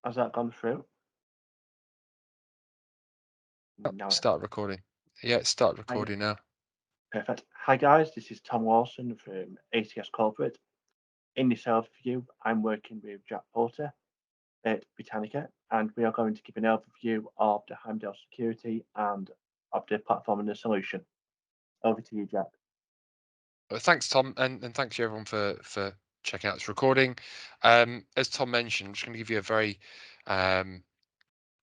Has that gone through? Oh, Now it start recording. Yeah, start has. recording now. Perfect. Hi guys, this is Tom Lawson from ATS Corporate. In this overview, I'm working with Jack Porter at Britannica, and we are going to give an overview of the Heimdal security and of the platform and the solution. Over to you, Jack. Thanks, Tom, and thanks you everyone for checking out this recording. As Tom mentioned, I'm just going to give you a very um,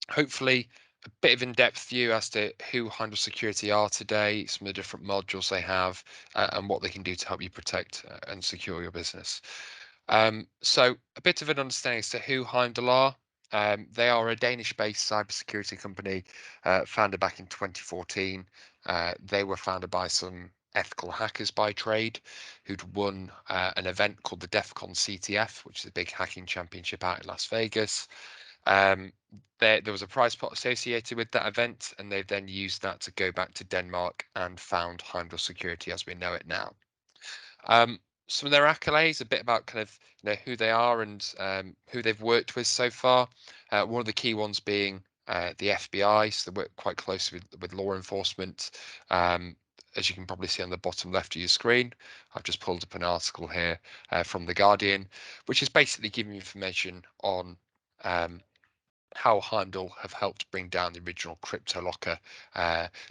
hopefully a bit of in-depth view as to who Heimdal Security are today, some of the different modules they have, and what they can do to help you protect and secure your business. So a bit of an understanding as to who Heimdal are. They are a Danish-based cybersecurity company founded back in 2014. They were founded by some ethical hackers by trade who'd won an event called the DEF CON CTF, which is a big hacking championship out in Las Vegas. Um, there was a prize pot associated with that event, and they've then used that to go back to Denmark and found Heimdal Security as we know it now. Some of their accolades, a bit about kind of who they are and who they've worked with so far. One of the key ones being the FBI, so they work quite closely with law enforcement. As you can probably see on the bottom left of your screen, I've just pulled up an article here from The Guardian, which is basically giving information on how Heimdal have helped bring down the original CryptoLocker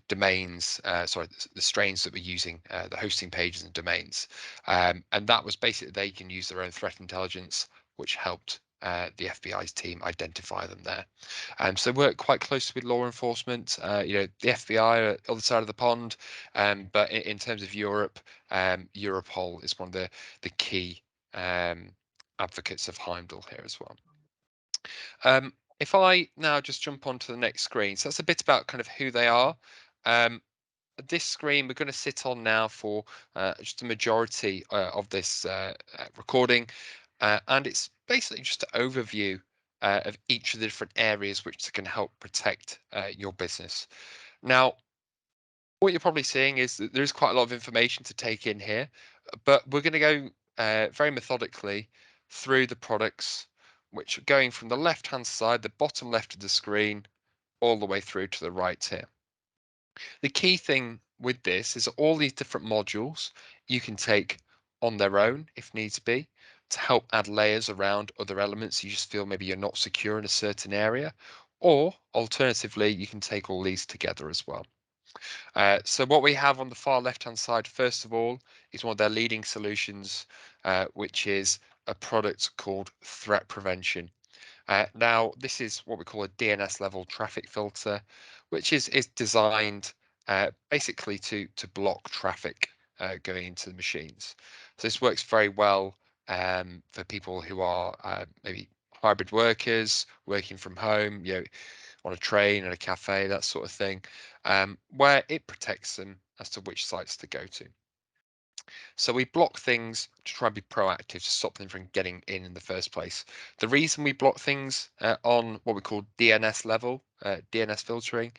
domains, sorry, the strains that were using the hosting pages and domains. And that was basically they can use their own threat intelligence, which helped the FBI's team identify them there. So they work quite closely with law enforcement. The FBI are the other side of the pond, but in terms of Europe, Europol is one of the key advocates of Heimdal here as well. If I now just jump onto the next screen, so that's a bit about kind of who they are. This screen we're going to sit on now for just the majority of this recording, and it's basically just an overview of each of the different areas which can help protect your business. Now, what you're probably seeing is that there is quite a lot of information to take in here, but we're going to go very methodically through the products, which are going from the left-hand side, the bottom left of the screen, all the way through to the right here. The key thing with this is all these different modules you can take on their own if needs be to help add layers around other elements you just feel maybe you're not secure in a certain area, or alternatively, you can take all these together as well. So what we have on the far left-hand side, first of all, is one of their leading solutions, which is a product called Threat Prevention. Now, this is what we call a DNS level traffic filter, which is designed basically to block traffic going into the machines. So this works very well for people who are maybe hybrid workers, working from home, on a train, at a cafe, that sort of thing, where it protects them as to which sites to go to. So we block things to try and be proactive to stop them from getting in the first place. The reason we block things on what we call DNS level, DNS filtering,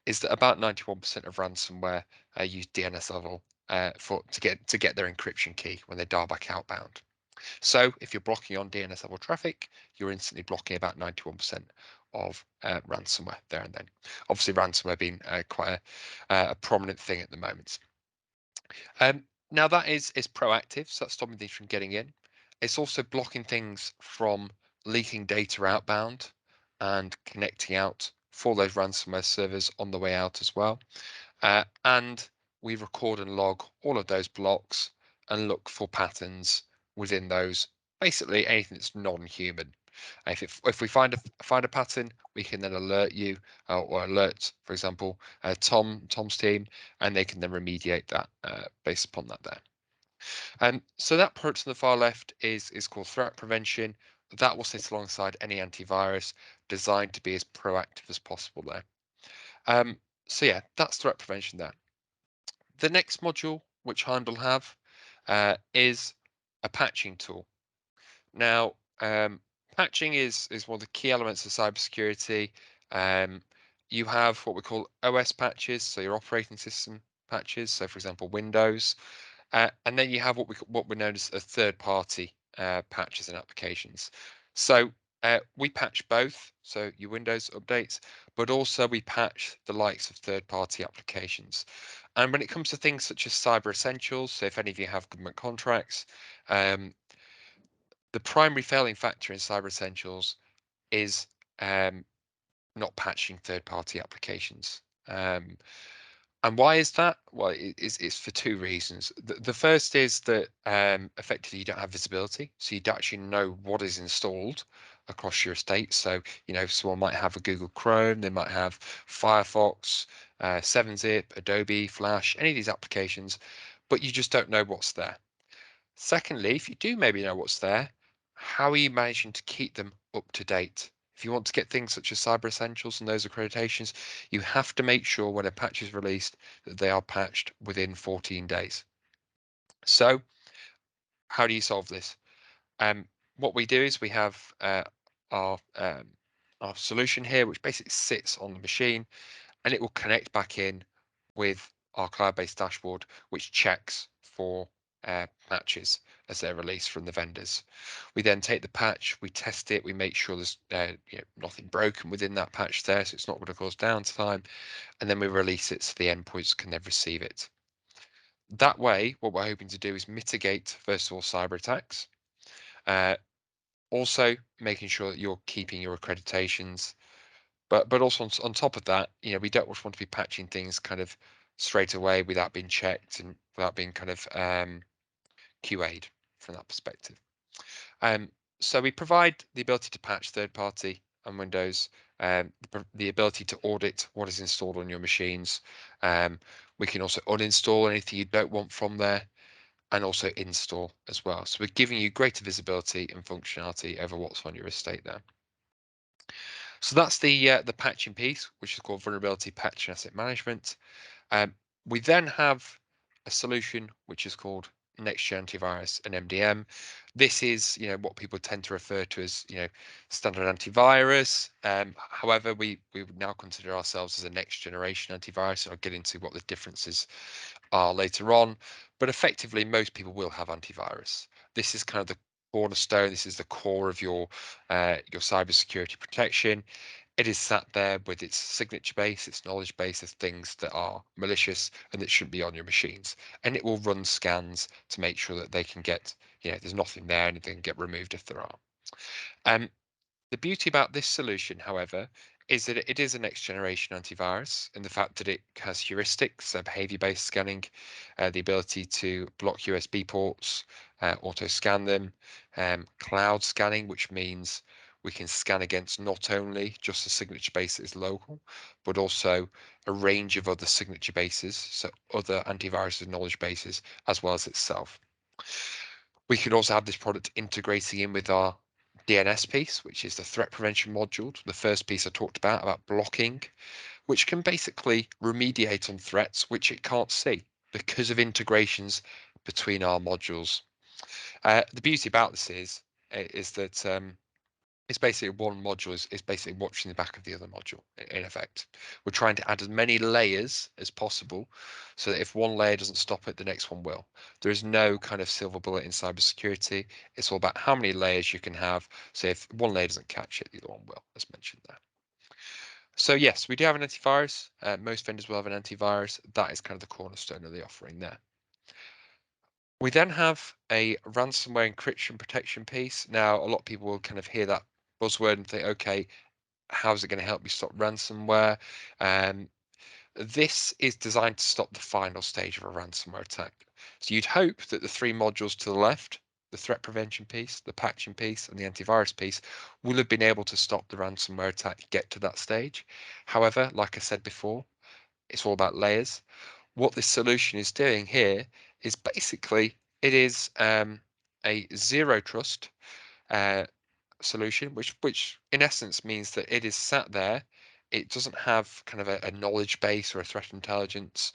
is that about 91% of ransomware use DNS level to get their encryption key when they dial back outbound. So if you're blocking on DNS level traffic, you're instantly blocking about 91% of ransomware there and then. Obviously, ransomware being quite a prominent thing at the moment. Now that is proactive, so that's stopping things from getting in. It's also blocking things from leaking data outbound and connecting out for those ransomware servers on the way out as well. And we record and log all of those blocks and look for patterns within those. Basically, anything that's non-human. If we find a pattern, we can then alert you or alert, for example, Tom's team, and they can then remediate that based upon that there. So that product on the far left is called Threat Prevention. That will sit alongside any antivirus, designed to be as proactive as possible there. So yeah, that's Threat Prevention there. The next module which Heimdal have is a patching tool. Now, patching is one of the key elements of cybersecurity. You have what we call OS patches, so your operating system patches. So, for example, Windows, and then you have what we known as a third-party patches and applications. So We patch both, so your Windows updates, but also we patch the likes of third-party applications. And when it comes to things such as Cyber Essentials, so if any of you have government contracts, um, the primary failing factor in Cyber Essentials is um, not patching third-party applications. And why is that? Well, it's for two reasons. The first is that effectively you don't have visibility, so you don't actually know what is installed across your estate. So, someone might have a Google Chrome, they might have Firefox, 7-Zip, Adobe, Flash, any of these applications, but you just don't know what's there. Secondly, if you do maybe know what's there, how are you managing to keep them up to date? If you want to get things such as Cyber Essentials and those accreditations, you have to make sure when a patch is released that they are patched within 14 days. So, how do you solve this? What we do is we have our our solution here, which basically sits on the machine, and it will connect back in with our cloud-based dashboard, which checks for patches as they're released from the vendors. We then take the patch, we test it, we make sure there's nothing broken within that patch there, so it's not going to cause downtime, and then we release it so the endpoints can then receive it. That way, what we're hoping to do is mitigate, first of all, cyber attacks. Also, making sure that you're keeping your accreditations, but also on top of that, we don't just want to be patching things kind of straight away without being checked and without being kind of QA'd from that perspective. So we provide the ability to patch third party on Windows, the ability to audit what is installed on your machines. We can also uninstall anything you don't want from there and also install as well. So we're giving you greater visibility and functionality over what's on your estate there. So that's the patching piece, which is called vulnerability patch and asset management. Um, we then have a solution which is called Next Gen Antivirus and MDM. This is, what people tend to refer to as, standard antivirus. However, we would now consider ourselves as a next generation antivirus. And I'll get into what the differences are later on. But effectively, most people will have antivirus. This is kind of the cornerstone. This is the core of your cybersecurity protection. It is sat there with its signature base, its knowledge base of things that are malicious and that shouldn't be on your machines. And it will run scans to make sure that they can get, there's nothing there and they can get removed if there are. Um, the beauty about this solution, however, is that it is a next generation antivirus in the fact that it has heuristics, so behavior based scanning, the ability to block USB ports, auto scan them, cloud scanning, which means we can scan against not only just the signature base that is local, but also a range of other signature bases, so other antivirus knowledge bases, as well as itself. We could also have this product integrating in with our DNS piece, which is the threat prevention module, the first piece I talked about blocking, which can basically remediate on threats which it can't see because of integrations between our modules. The beauty about this is that it's basically one module is basically watching the back of the other module in effect. We're trying to add as many layers as possible so that if one layer doesn't stop it, the next one will. There is no kind of silver bullet in cybersecurity. It's all about how many layers you can have. So if one layer doesn't catch it, the other one will, as mentioned there. So yes, we do have an antivirus. Most vendors will have an antivirus. That is kind of the cornerstone of the offering there. We then have a ransomware encryption protection piece. Now, a lot of people will kind of hear that buzzword and think, okay, how's it going to help me stop ransomware? Um, this is designed to stop the final stage of a ransomware attack. So you'd hope that the three modules to the left, the threat prevention piece, the patching piece, and the antivirus piece, will have been able to stop the ransomware attack, get to that stage. However, like I said before, it's all about layers. What this solution is doing here is basically it is a zero trust uh, solution, which in essence means that it is sat there. It doesn't have kind of a knowledge base or a threat intelligence.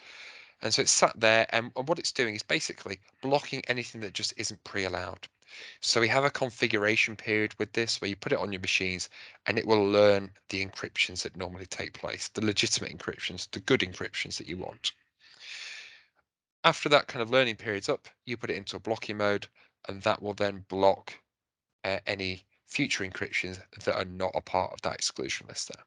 And so it's sat there, and what it's doing is basically blocking anything that just isn't pre-allowed. So we have a configuration period with this where you put it on your machines and it will learn the encryptions that normally take place, the legitimate encryptions, the good encryptions that you want. After that kind of learning period's up, you put it into a blocking mode, and that will then block any future encryptions that are not a part of that exclusion list there.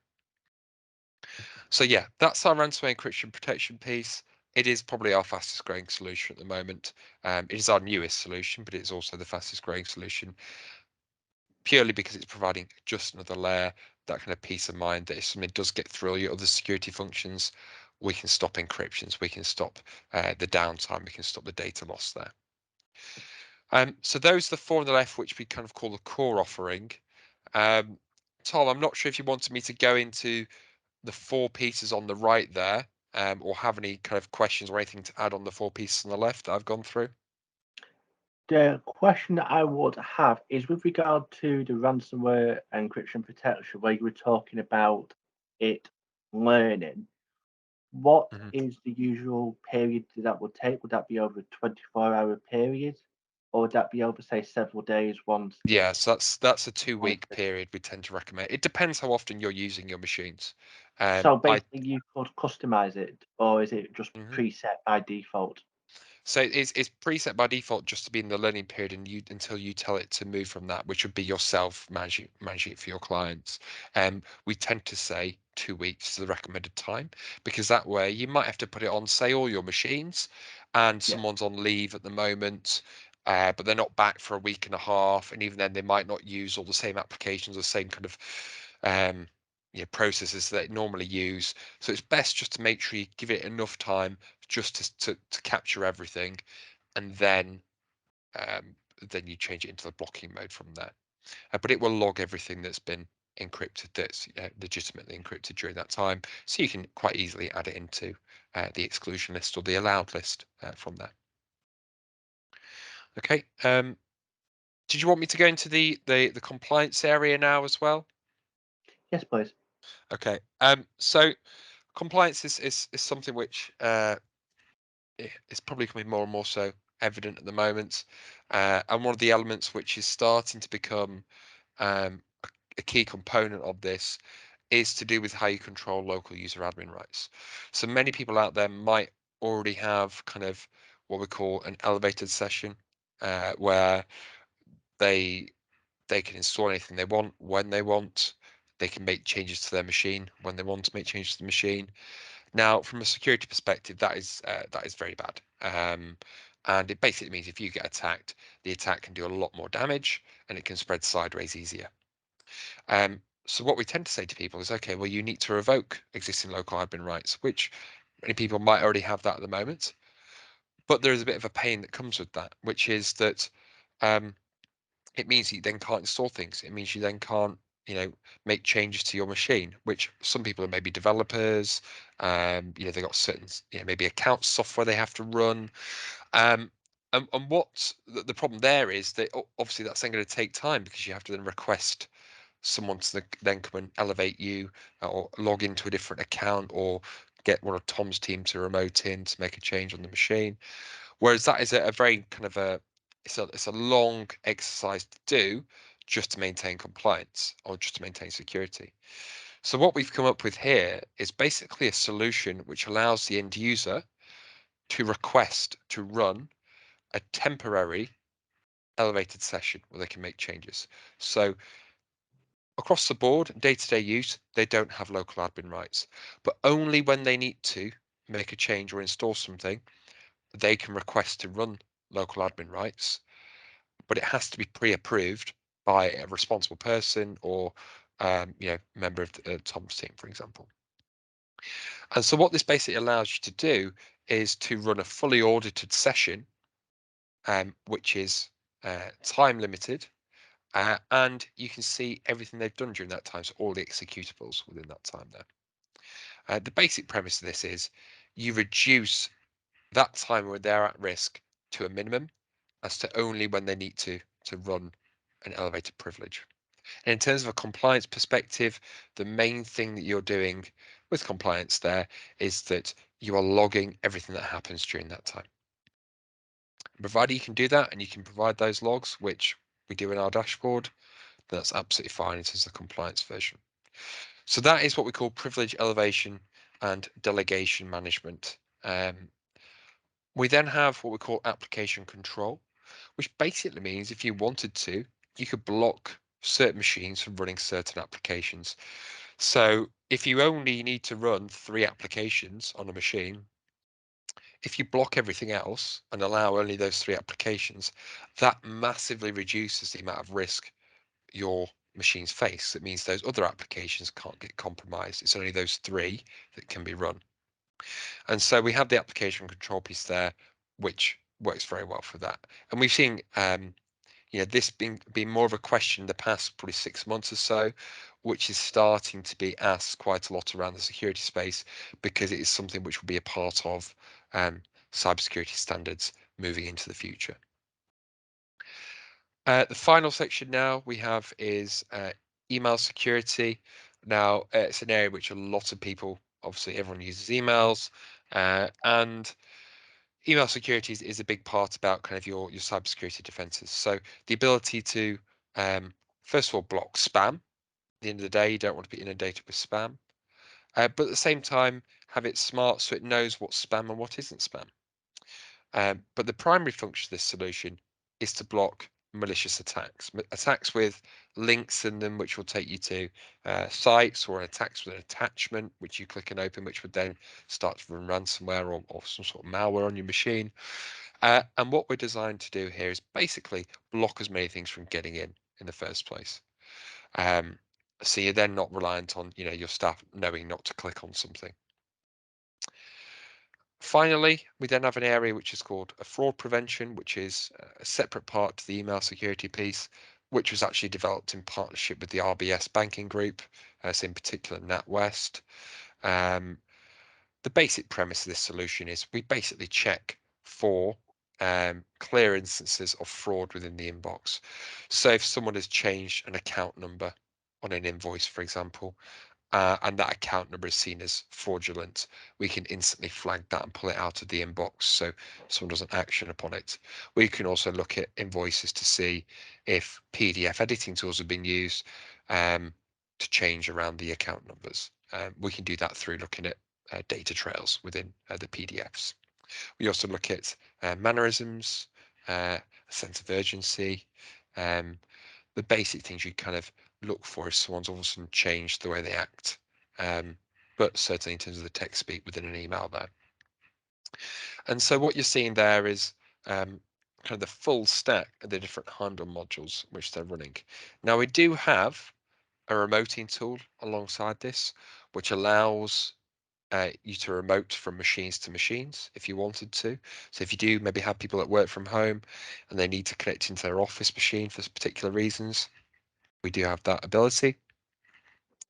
So yeah, that's our ransomware encryption protection piece. It is probably our fastest growing solution at the moment. It is our newest solution, but it's also the fastest growing solution purely because it's providing just another layer, that kind of peace of mind that if something does get through all your other security functions, we can stop encryptions, we can stop the downtime, we can stop the data loss there. So those are the four on the left, which we kind of call the core offering. Tom, I'm not sure if you wanted me to go into the four pieces on the right there, or have any kind of questions or anything to add on the four pieces on the left that I've gone through. The question that I would have is with regard to the ransomware encryption protection, where you were talking about it learning. What Mhm. is the usual period that would take? Would that be over a 24-hour period, or would that be over, say, several days once the Yeah, so that's a once 2 week the period we tend to recommend. It depends how often you're using your machines. so I basically you could customize it, or is it just Mhm. preset by default? So it's preset by default just to be in the learning period, and you until you tell it to move from that, which would be yourself managing it for your clients. We tend to say 2 weeks is the recommended time because that way you might have to put it on, say, all your machines, and Yeah, someone's on leave at the moment, but they're not back for a week and a half, and even then they might not use all the same applications or same kind of um, processes that they normally use. So it's best just to make sure you give it enough time just to capture everything, and um, then you change it into the blocking mode from there. But it will log everything that's been encrypted, that's legitimately encrypted during that time, so you can quite easily add it into the exclusion list or the allowed list from there. Okay. Did you want me to go into the compliance area now as well? yes, please. Okay. So compliance is something which it's probably becoming more and more so evident at the moment. And one of the elements which is starting to become a key component of this is to do with how you control local user admin rights. So many people out there might already have kind of what we call an elevated session, where they they can install anything they want when they want. They can make changes to their machine when they want to make changes to the machine. Now, from a security perspective, that is very bad. And it basically means if you get attacked, the attack can do a lot more damage and it can spread sideways easier. So what we tend to say to people is, okay, well, you need to revoke existing local admin rights, which many people might already have that at the moment. But there is a bit of a pain that comes with that, which is that um, it means you then can't install things. It means you then can't, make changes to your machine, which some people are maybe developers. They've got certain, maybe account software they have to run. Um, and what the problem there is that obviously that's then going to take time because you have to then request someone to then come and elevate you or log into a different account or get one of Tom's team to remote in to make a change on the machine. Whereas that is a very kind of it's a long exercise to do just to maintain compliance or just to maintain security. So what we've come up with here is basically a solution which allows the end user to request to run a temporary elevated session where they can make changes. So across the board, day-to-day use, they don't have local admin rights, but only when they need to make a change or install something, they can request to run local admin rights, but it has to be pre-approved by a responsible person or member of Tom's team, for example. And so what this basically allows you to do is to run a fully audited session, which is time limited, and you can see everything they've done during that time, so all the executables within that time there. The basic premise of this is you reduce that time when they're at risk to a minimum as to only when they need to run an elevated privilege. And in terms of a compliance perspective, the main thing that you're doing with compliance there is that you are logging everything that happens during that time. Provided you can do that and you can provide those logs, which we do in our dashboard, that's absolutely fine in terms of the compliance version. So that is what we call privilege elevation and delegation management. We then have what we call application control, which basically means if you wanted to, you could block certain machines from running certain applications. So if you only need to run 3 applications on a machine, if you block everything else and allow only those 3 applications, that massively reduces the amount of risk your machines face. It means those other applications can't get compromised. It's only those 3 that can be run. And so we have the application control piece there, which works very well for that. And we've seen this being more of a question in the past probably 6 months or so, which is starting to be asked quite a lot around the security space, because it is something which will be a part of cybersecurity standards moving into the future. The final section now we have is email security. Now, it's an area which a lot of people, obviously everyone uses emails, and email security is a big part about kind of your cybersecurity defenses. So the ability to, first of all, block spam. At the end of the day, you don't want to be inundated with spam, but at the same time, have it smart so it knows what's spam and what isn't spam. But the primary function of this solution is to block malicious attacks, attacks with links in them, which will take you to sites, or attacks with an attachment, which you click and open, which would then start to run ransomware or some sort of malware on your machine. And what we're designed to do here is basically block as many things from getting in the first place. So you're then not reliant on your staff knowing not to click on something. Finally, we then have an area which is called a fraud prevention, which is a separate part to the email security piece, which was actually developed in partnership with the RBS banking group, so in particular NatWest. The basic premise of this solution is we basically check for clear instances of fraud within the inbox. So if someone has changed an account number on an invoice, for example, and that account number is seen as fraudulent, we can instantly flag that and pull it out of the inbox so someone doesn't action upon it. We can also look at invoices to see if PDF editing tools have been used to change around the account numbers. We can do that through looking at data trails within the PDFs. We also look at mannerisms, a sense of urgency, the basic things you kind of look for if someone's all of a sudden changed the way they act, but certainly in terms of the text speak within an email there. And so what you're seeing there is kind of the full stack of the different Heimdal modules which they're running. Now we do have a remoting tool alongside this, which allows you to remote from machines to machines if you wanted to. So if you do maybe have people that work from home and they need to connect into their office machine for particular reasons, we do have that ability.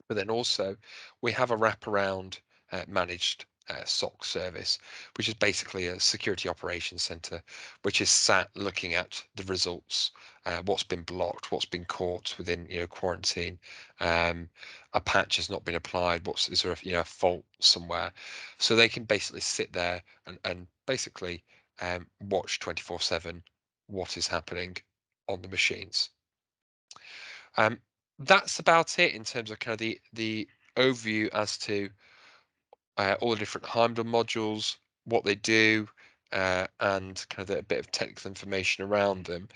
But then also we have a wraparound managed SOC service, which is basically a security operations center, which is sat looking at the results, what's been blocked, what's been caught within quarantine, a patch has not been applied, is there a fault somewhere, so they can basically sit there and basically watch 24/7 what is happening on the machines. That's about it in terms of kind of the overview as to all the different Heimdal modules, what they do, and kind of a bit of technical information around them.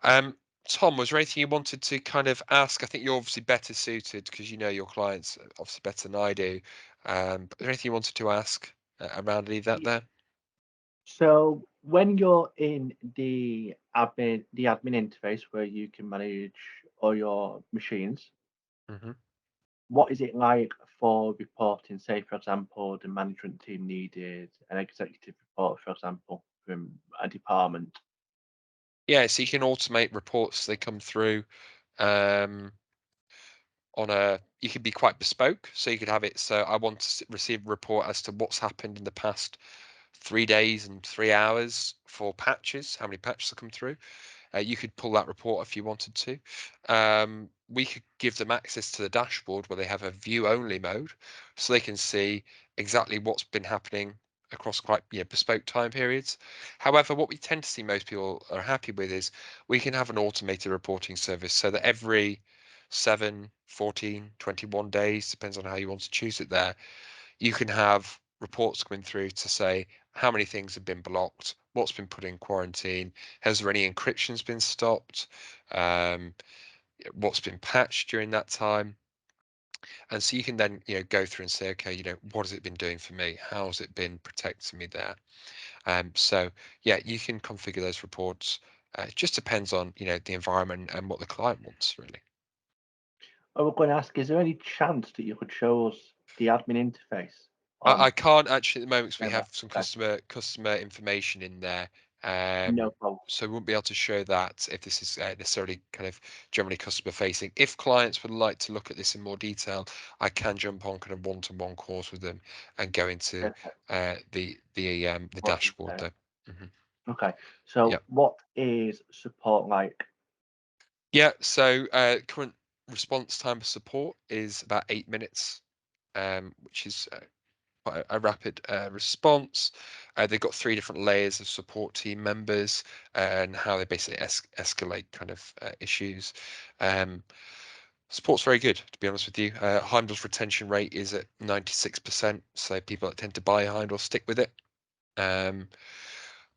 Um, Tom, was there anything you wanted to kind of ask? I think you're obviously better suited because you know your clients obviously better than I do. But is there anything you wanted to ask around any of that Yeah. there? So when you're in the admin interface where you can manage all your machines, Hmm. what is it like for reporting? Say, for example, the management team needed an executive report, for example, from a department. Yeah, so you can automate reports. They come through. Um, you could be quite bespoke, so you could have it, so I want to receive a report as to what's happened in the past 3 days and 3 hours for patches, how many patches have come through. You could pull that report if you wanted to. We could give them access to the dashboard where they have a view only mode, so they can see exactly what's been happening across quite bespoke time periods. However, what we tend to see most people are happy with is we can have an automated reporting service so that every 7, 14, 21 days, depends on how you want to choose it there, you can have reports coming through to say how many things have been blocked, what's been put in quarantine, has there any encryptions been stopped, um, what's been patched during that time. And so you can then, go through and say, okay, what has it been doing for me? How has it been protecting me there? So yeah, you can configure those reports. It just depends on, the environment and what the client wants, really. I was going to ask, is there any chance that you could show us the admin interface I on can't actually at the moment because we camera? have some Okay, customer information in there. no problem. So we won't be able to show that if this is necessarily kind of generally customer facing. If clients would like to look at this in more detail, I can jump on kind of one-to-one calls with them and go into Perfect. the More dashboard detail. there. Mhm. Okay, Yeah. so what is support like? Yeah. So current response time for support is about 8 minutes, which is quite a rapid response. They've got three different layers of support team members and how they basically escalate kind of issues. Um, Support's very good, to be honest with you. Heimdal's retention rate is at 96%, so people that tend to buy Heimdal stick with it. Um,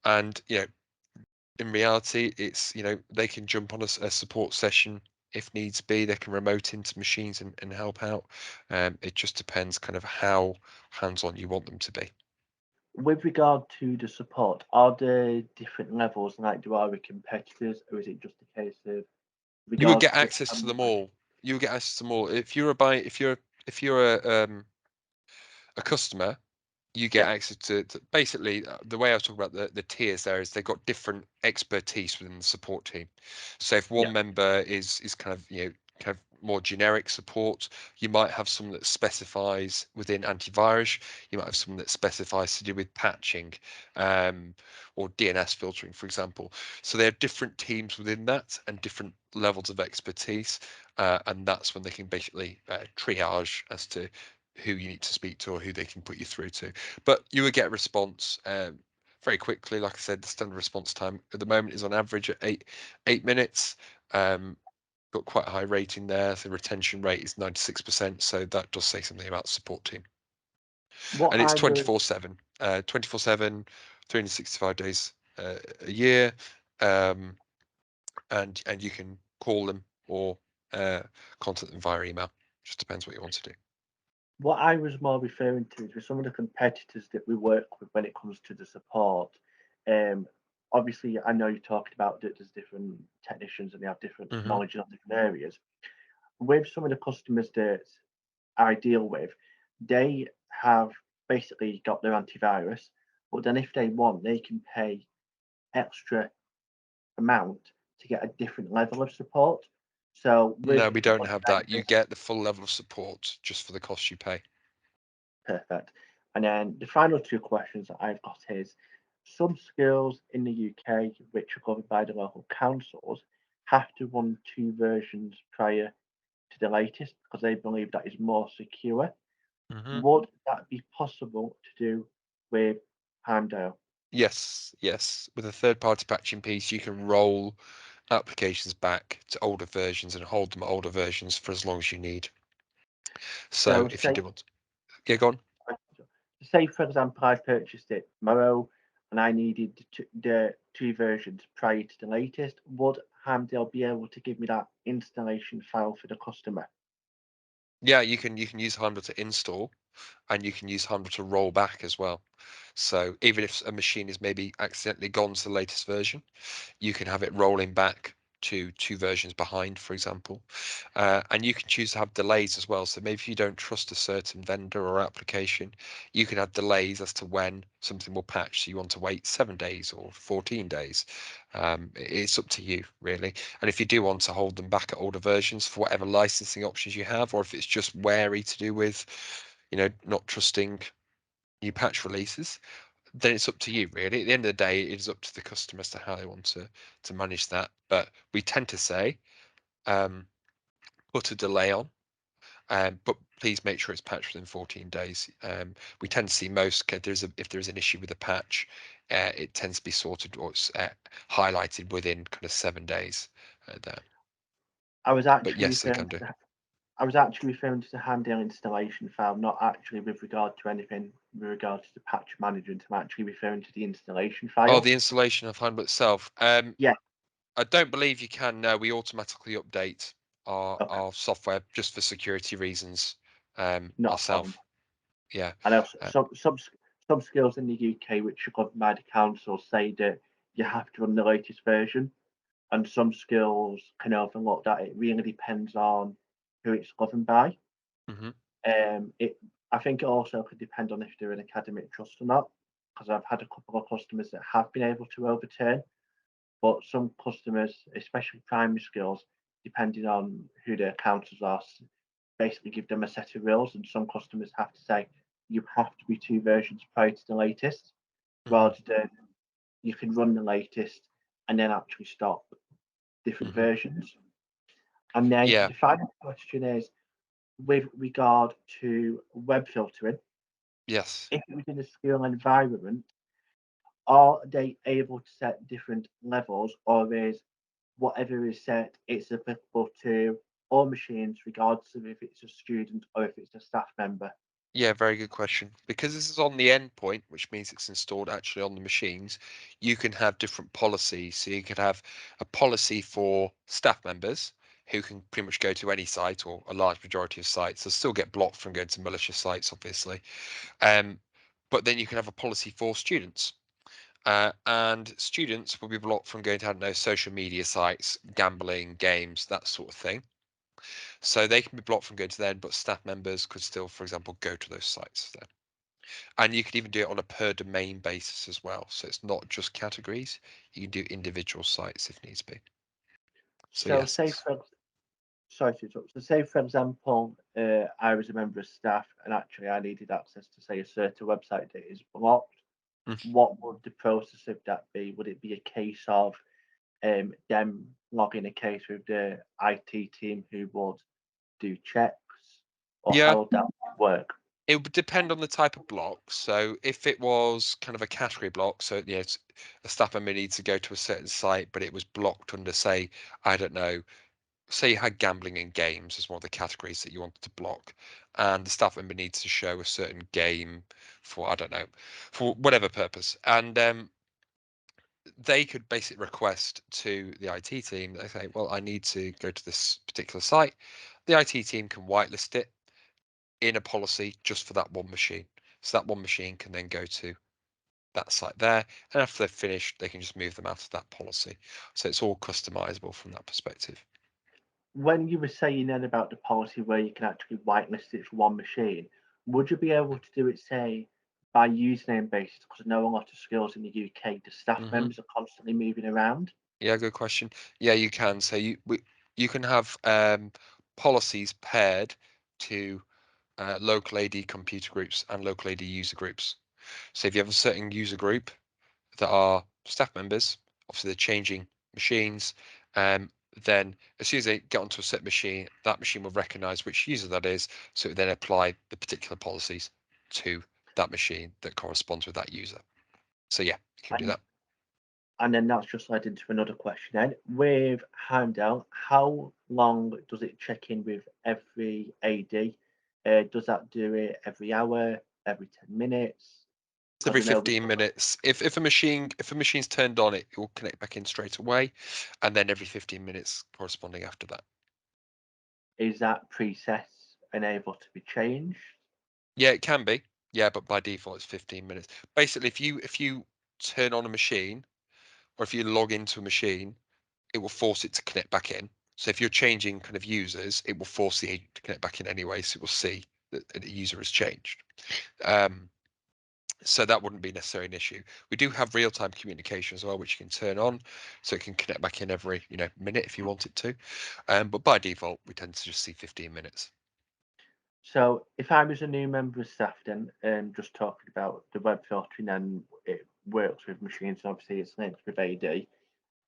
and in reality, it's they can jump on a support session if needs be. They can remote into machines and help out. It just depends kind of how hands-on you want them to be. With regard to the support, are there different levels? Like, do our competitors, or is it just a case of You would regards get to access to them somebody? all. You would get access to them all. If you're a customer, you get Yeah, access to basically the way I was talking about the tiers there is they've got different expertise within the support team. So if yeah. one member is kind of kind of more generic support, you might have someone that specifies within antivirus, you might have someone that specifies to do with patching, um, or DNS filtering, for example. So there are different teams within that and different levels of expertise, and that's when they can basically triage as to who you need to speak to or who they can put you through to. But you would get a response very quickly. Like I said, the standard response time at the moment is on average at 8 minutes. Um, got quite a high rating there. The retention rate is 96%, so that does say something about the support team. What And it's I was 24/7, 24/7, 365 days a year, um, and you can call them or contact them via email. Just depends what you want to do. what I was more referring to is with some of the competitors that we work with when it comes to the support. Um, Obviously, I know you talked about that there's different technicians and they have different Hmm. knowledge in different areas. With some of the customers that I deal with, they have basically got their antivirus, but then if they want, they can pay extra amount to get a different level of support. So No, with we people don't have like that. You this, get the full level of support just for the cost you pay. perfect. And then the final two questions that I've got is some schools in the UK, which are governed by the local councils, have to run two versions prior to the latest because they believe that is more secure. Hmm. Would that be possible to do with Heimdal? Yes, yes. With a third-party patching piece, you can roll applications back to older versions and hold them at older versions for as long as you need. So So if you do want, yeah, go on. say for example, I purchased it tomorrow and I needed the two versions prior to the latest. Would Heimdal be able to give me that installation file for the customer? Yeah, you can use Heimdal to install, and you can use Heimdal to roll back as well. So even if a machine is maybe accidentally gone to the latest version, you can have it rolling back to two versions behind, for example. And you can choose to have delays as well. So maybe if you don't trust a certain vendor or application, you can have delays as to when something will patch. So you want to wait 7 days or 14 days. It's up to you, really. And if you do want to hold them back at older versions for whatever licensing options you have, or if it's just wary to do with, not trusting new patch releases, then it's up to you, really. At the end of the day, it is up to the customer as to how they want to manage that. But we tend to say, um, put a delay on, but please make sure it's patched within 14 days. We tend to see most if there's an issue with a patch, it tends to be sorted or it's highlighted within kind of 7 days there. I was But actually yes, they referring can to do. I was actually referring to the Heimdal installation file, not actually with regard to anything with regard to the patch management. I'm actually referring to the installation Oh, file. the installation of Heimdal itself. Yeah, I don't believe you can. No, we automatically update. Okay, software just for security reasons not a ourselves. problem. Yeah. I know Uh, some skills in the UK which are governed by the council say that you have to run the latest version, and some skills can overlook that. It really depends on who it's governed by. mhm. It I think it also could depend on if they're an academic trust or not, because I've had a couple of customers that have been able to overturn, but some customers, especially primary schools, depending on who their councils are, basically give them a set of rules, and some customers have to say you have to be two versions prior to the latest, Mhm. rather than you can run the latest and then actually stop different Mhm. versions. And then Yeah. the final question is with regard to web filtering, Yes. if it was in a school environment, are they able to set different levels, or is whatever is set, it's applicable to all machines, regardless of if it's a student or if it's a staff member? Yeah, very good question. Because this is on the endpoint, which means it's installed actually on the machines, you can have different policies. So you could have a policy for staff members who can pretty much go to any site or a large majority of sites. They'll still get blocked from going to malicious sites, obviously. Um, but then you can have a policy for students. And students will be blocked from going to, I don't know, social media sites, gambling, games, that sort of thing. So they can be blocked from going to them, but staff members could still, for example, go to those sites then. And you could even do it on a per domain basis as well. So it's not just categories. You can do individual sites if needs be. So So, yes. say for sorry to interrupt. So, say for example, I was a member of staff, and actually I needed access to say a certain website that is blocked. Mm. What would the process of that be? Would it be a case of them logging a case with the IT team who would do checks, or Yeah, how would that work? it would depend on the type of block. So if it was kind of a category block, so yes, a staff member needs to go to a certain site, but it was blocked under, say, I don't know, say you had gambling and games as one of the categories that you wanted to block, and the staff member needs to show a certain game for, I don't know, for whatever purpose, and they could basically request to the IT team. They say, well, I need to go to this particular site. The IT team can whitelist it in a policy just for that one machine. So that one machine can then go to that site there. And after they've finished, they can just move them out of that policy. So it's all customizable from that perspective. When you were saying then about the policy where you can actually whitelist it for one machine, would you be able to do it, say, by username basis? Because I know a lot of schools in the UK, the staff Hmm. members are constantly moving around. Yeah, good question. Yeah, you can. So you can have policies paired to local AD computer groups and local AD user groups. So if you have a certain user group that are staff members, obviously they're changing machines, um, then as soon as they get onto a set machine, that machine will recognize which user that is, so it then apply the particular policies to that machine that corresponds with that user. So yeah, you can do And that. and then that's just led into another question then. With Heimdal, how long does it check in with every AD? Does that do it every hour, every 10 minutes? It's Because every I know with 15 minutes. If a machine's turned on, it will connect back in straight away, and then every 15 minutes corresponding after that. is that preset and able to be changed? Yeah, it can be. Yeah, but by default it's 15 minutes. Basically, if you turn on a machine or if you log into a machine, it will force it to connect back in. So if you're changing kind of users, it will force the agent to connect back in anyway, so it will see that a user has changed. Um, so that wouldn't be necessarily an issue. We do have real-time communication as well, which you can turn on, so it can connect back in every minute if you want it to. But by default, we tend to just see 15 minutes. So if I was a new member of staff, then just talking about the web filtering and it works with machines, and obviously it's linked with AD.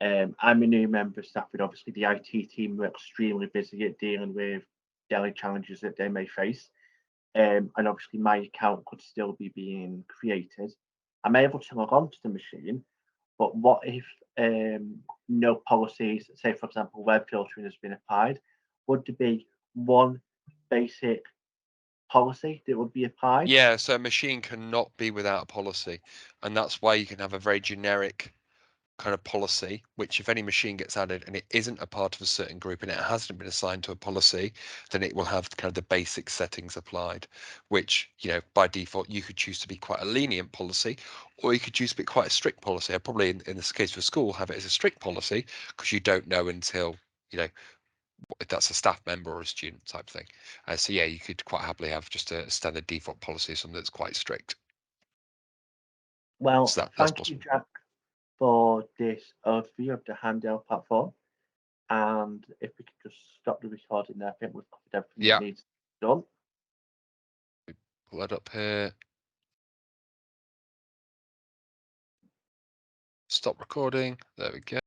I'm a new member of staff, and obviously the IT team are extremely busy at dealing with daily challenges that they may face. And obviously my account could still be being created. I'm able to log on to the machine, but what if no policies, say for example, web filtering has been applied? Would there be one basic policy that would be applied? Yeah, so a machine cannot be without a policy, and that's why you can have a very generic kind of policy, which if any machine gets added and it isn't a part of a certain group and it hasn't been assigned to a policy, then it will have kind of the basic settings applied, which, by default, you could choose to be quite a lenient policy, or you could choose to be quite a strict policy. I probably, in this case for school, have it as a strict policy because you don't know until, if that's a staff member or a student type thing. So yeah, you could quite happily have just a standard default policy, something that's quite strict. Well, So that's thank you, possible. Jack, for this overview of the Heimdal platform. And if we could just stop the recording there, I think we've covered everything Yeah. that needs to be done. Pull that up here. Stop recording. There we go.